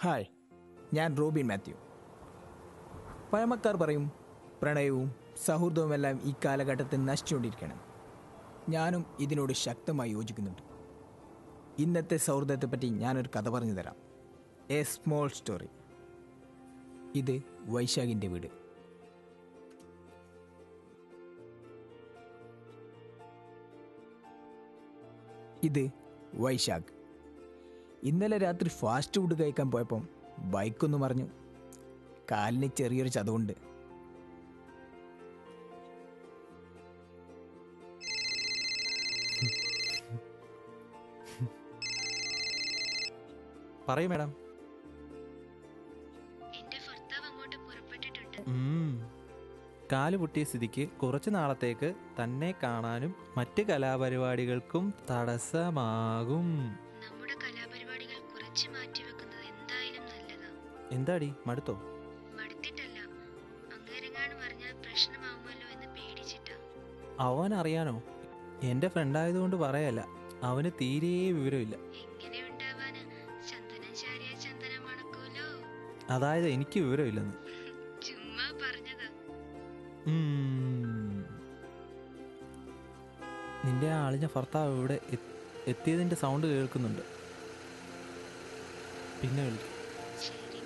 Hi, ഞാൻ Robin Mathew. പഴമക്കാർ പറയും പ്രണയവും സൗഹൃദവുമെല്ലാം ഈ കാലഘട്ടത്തിൽ നശിച്ചുകൊണ്ടിരിക്കണം. ഞാനും ഇതിനോട് ശക്തമായി യോജിക്കുന്നുണ്ട്. ഇന്നത്തെ സൗഹൃദത്തെപ്പറ്റി ഞാനൊരു കഥ പറഞ്ഞു തരാം. A small story. ഇത് വൈശാഖിൻ്റെ വീട്. ഇത് വൈശാഖ്. ഇന്നലെ രാത്രി ഫാസ്റ്റ് ഫുഡ് കഴിക്കാൻ പോയപ്പം ബൈക്കൊന്ന് മറിഞ്ഞു. കാലിന് ചെറിയൊരു ചതവുണ്ട്. പറയൂ മാഡം. എന്റെ ഭർത്താവ് അങ്ങോട്ട് പുറപ്പെട്ടിട്ടുണ്ട്. കാല് പൊട്ടിയ സ്ഥിതിക്ക് കുറച്ചു നാളത്തേക്ക് തന്നെ കാണാനും മറ്റ് കലാപരിപാടികൾക്കും തടസ്സമാകും. നമ്മുടെ കലാപരിപാടികൾ കുറച്ച് മാറ്റിവെക്കുന്നത് എന്തായാലും നല്ലതാ. എന്താടി മടുത്തോ? മടുത്തിട്ടല്ല, അങ്ങേരെങ്ങാനും പറഞ്ഞാൽ പ്രശ്നമാവുമല്ലോ എന്ന് പേടിച്ചിട്ടാ. അവൻ അറിയാനോ? എൻ്റെ ഫ്രണ്ടായതുകൊണ്ട് പറയല്ല, അവന് തീരെ വിവരമില്ല. എങ്ങനെ ഉണ്ടാവാന്? ചന്ദനം ചാരിയ ചന്ദനം മണക്കൂലോ. അതായത് എനിക്ക് വിവരമില്ലെന്ന്. ചുമ്മാ പറഞ്ഞതാ. നിന്റെ ആ ആളിഞ്ഞ ഭർത്താവ് ഇവിടെ എത്തിയതിൻ്റെ സൗണ്ട് കേൾക്കുന്നുണ്ട്. പിന്നെ വിളിക്കും. ശരി.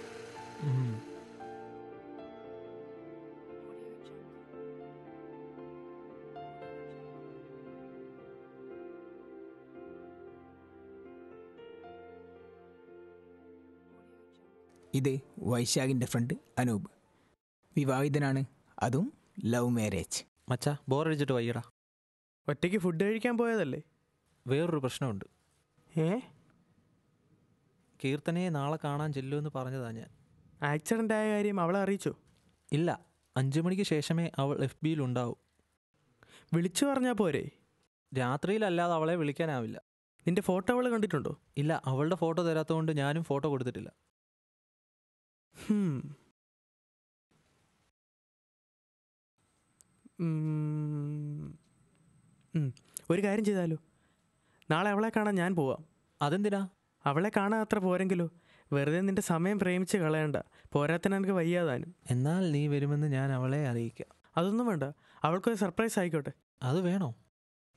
ഇത് വൈശാഖിൻ്റെ ഫ്രണ്ട് അനൂപ്. വിവാഹിതനാണ്, അതും ലവ് മാരേജ്. മച്ചാ, ബോറടിച്ചിട്ട് വയ്യടാ. ഒറ്റയ്ക്ക് ഫുഡ് കഴിക്കാൻ പോയതല്ലേ? വേറൊരു പ്രശ്നമുണ്ട്. ഏ? കീർത്തനയെ നാളെ കാണാൻ ചെല്ലുമെന്ന് പറഞ്ഞതാ ഞാൻ. ആക്സിഡൻ്റ് ആയ കാര്യം അവളെ അറിയിച്ചോ? ഇല്ല, 5 മണിക്ക് ശേഷമേ അവൾ FBയിൽ ഉണ്ടാവൂ. വിളിച്ചു പറഞ്ഞാൽ പോരെ? രാത്രിയിലല്ലാതെ അവളെ വിളിക്കാനാവില്ല. നിന്റെ ഫോട്ടോ അവൾ കണ്ടിട്ടുണ്ടോ? ഇല്ല, അവളുടെ ഫോട്ടോ തരാത്തതുകൊണ്ട് ഞാനും ഫോട്ടോ കൊടുത്തിട്ടില്ല. ഒരു കാര്യം ചെയ്താലോ? നാളെ അവളെ കാണാൻ ഞാൻ പോവാം. അതെന്തിനാ? അവളെ കാണാൻ അത്ര പോരെങ്കിലോ? വെറുതെ നിന്റെ സമയം പ്രേമിച്ച് കളയണ്ട. പോരാത്തിന് എനിക്ക് വയ്യാതാനും. എന്നാൽ നീ വരുമെന്ന് ഞാൻ അവളെ അറിയിക്കാം. അതൊന്നും വേണ്ട, അവൾക്കൊരു സർപ്രൈസ് ആയിക്കോട്ടെ. അത് വേണോ?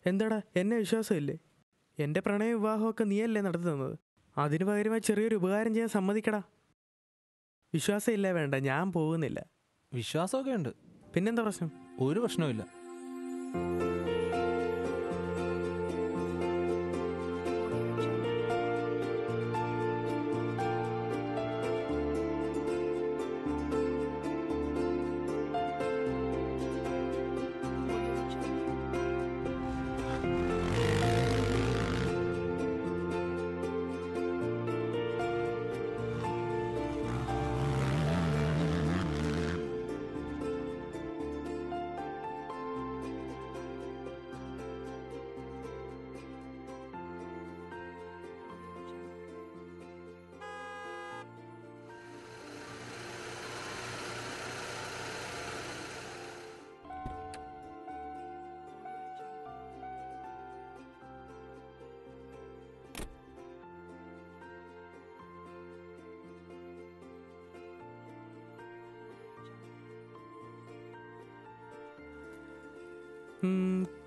എന്താടാ, എന്നെ വിശ്വാസമില്ലേ? എൻ്റെ പ്രണയ വിവാഹമൊക്കെ നീയല്ലേ നടത്തി തന്നത്. അതിനു പകരമായി ചെറിയൊരു ഉപകാരം ചെയ്യാൻ സമ്മതിക്കടാ. വിശ്വാസം ഇല്ല, വേണ്ട, ഞാൻ പോകുന്നില്ല. വിശ്വാസമൊക്കെ ഉണ്ട്. പിന്നെന്താ പ്രശ്നം? ഒരു പ്രശ്നവുമില്ല.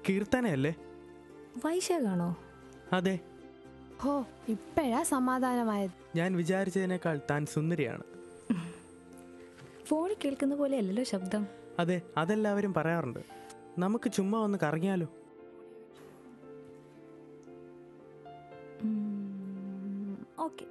കീർത്തനയല്ലേ? വൈശാഖാണോ? അതെ. ഹോ, ഇപ്പോഴാ സമാധാനമായത്. ഞാൻ വിചാരിച്ചതിനേക്കാൾ താൻ സുന്ദരിയാണ്. ഫോണിൽ കേൾക്കുന്ന പോലെ അല്ലല്ലോ ശബ്ദം. അതെ, അതെല്ലാവരും പറയാറുണ്ട്. നമുക്ക് ചുമ്മാ ഒന്ന് കറങ്ങിയാലോ? ഓക്കെ.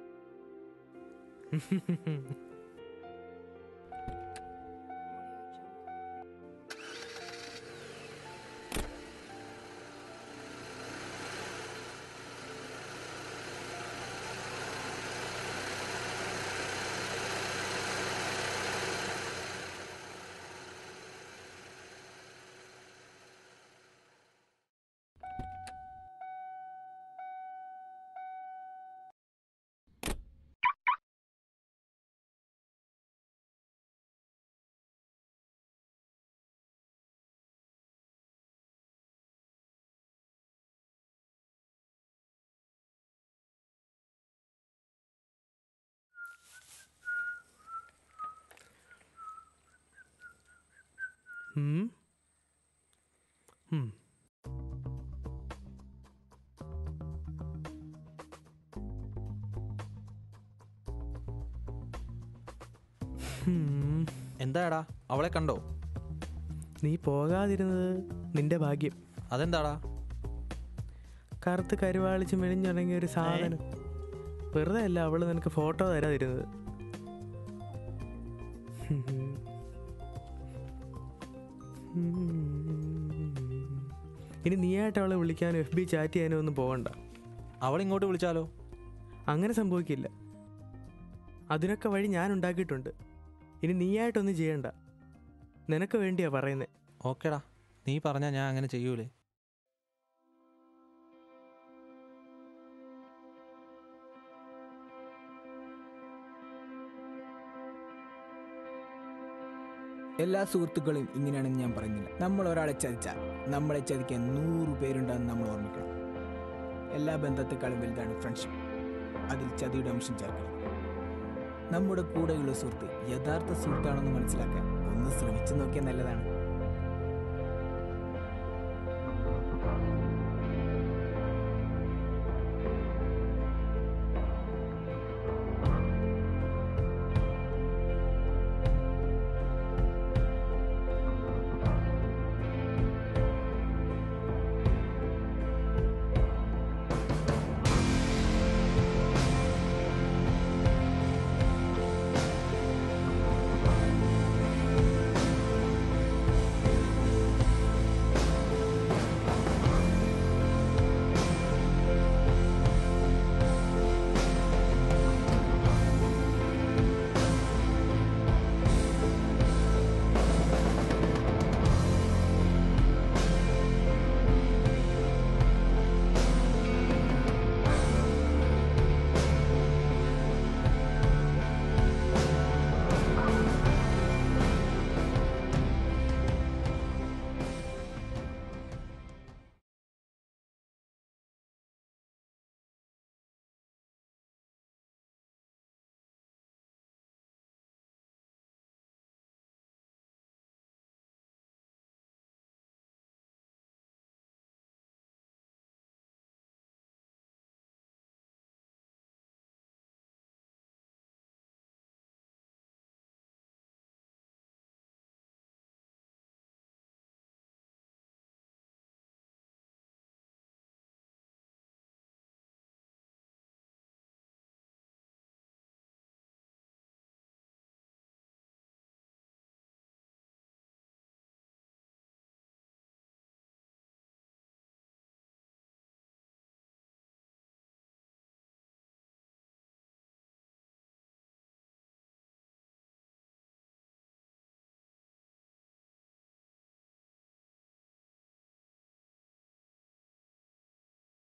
ഉം. ഉം. ഉം. എന്താടാ അവളെ കണ്ടോ? നീ പോകാതിരുന്നത് നിന്റെ ഭാഗ്യം. അതെന്താടാ? കറുത്ത് കരുവാളിച്ച് മെലിഞ്ഞുണങ്ങിയ ഒരു സാധനം. വെറുതെ അല്ല അവള് നിനക്ക് ഫോട്ടോ തരാതിരുന്നത്. ഇനി നീയായിട്ട് അവളെ വിളിക്കാനോ FB ചാറ്റ് ചെയ്യാനോ ഒന്നും പോകണ്ട. അവളിങ്ങോട്ട് വിളിച്ചാലോ? അങ്ങനെ സംഭവിക്കില്ല. അതിനൊക്കെ വഴി ഞാൻ ഉണ്ടാക്കിയിട്ടുണ്ട്. ഇനി നീയായിട്ടൊന്നും ചെയ്യണ്ട. നിനക്ക് വേണ്ടിയാ പറയുന്നത്. ഓക്കേടാ, നീ പറഞ്ഞാൽ ഞാൻ അങ്ങനെ ചെയ്യൂലേ. എല്ലാ സുഹൃത്തുക്കളും ഇങ്ങനെയാണെന്ന് ഞാൻ പറയുന്നില്ല. നമ്മൾ ഒരാളെ ചതിച്ചാൽ നമ്മളെ ചതിക്കാൻ 100 പേരുണ്ടെന്ന് നമ്മൾ ഓർമ്മിക്കണം. എല്ലാ ബന്ധത്തെക്കാളും വലുതാണ് ഫ്രണ്ട്ഷിപ്പ്. അതിൽ ചതിയുടെ അംശം ചേർക്കണം. നമ്മുടെ കൂടെയുള്ള സുഹൃത്ത് യഥാർത്ഥ സുഹൃത്താണെന്ന് മനസ്സിലാക്കാൻ ഒന്ന് ശ്രമിച്ചു നോക്കിയാൽ നല്ലതാണ്.